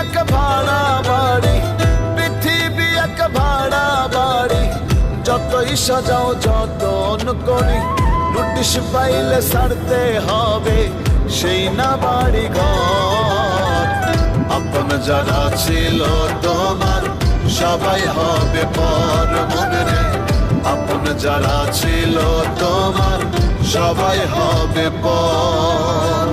এক ভাড়া বাড়ি, পৃথিবী এক ভাড়া বাড়ি। যতই সাজাও যতন করি, নোটিশ পাইলে ছাড়তে হবে সেই না বাড়ি ঘর। আপন যারা ছিল তোমার সবাই হবে পর মনে রে, আপন যারা ছিল তোমার সবাই হবে পর।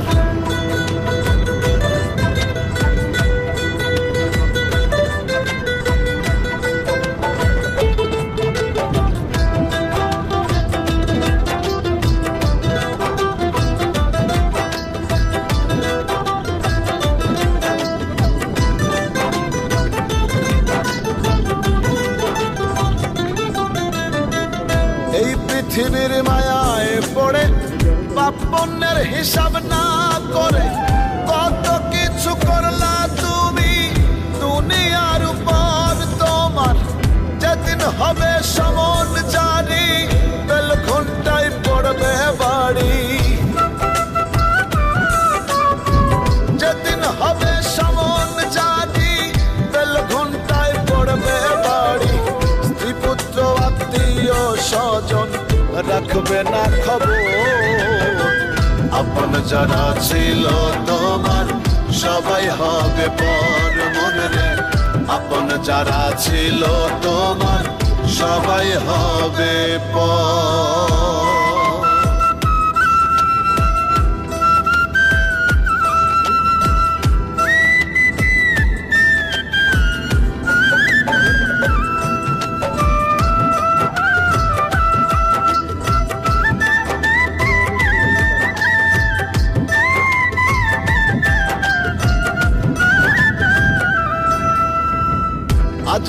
এই পৃথিবীর মায়ায় পড়ে পাপ পুণ্যের হিসাব না করে কত কিছু করলা তুমি দুনিয়ার উপর। তোমার যেদিন হবে সমন জানি, বেল ঘন্টায় পড়বে বাড়ি। যেদিন হবে সমন জানি, বেল ঘন্টায় পড়বে বাড়ি। স্ত্রী পুত্র আত্মীয় স্বজন রাখবে না খবর। আপন যারা ছিল তোমার সবাই হবে পর মনে রে, আপন যারা ছিল তোমার সবাই হবে পর। আজ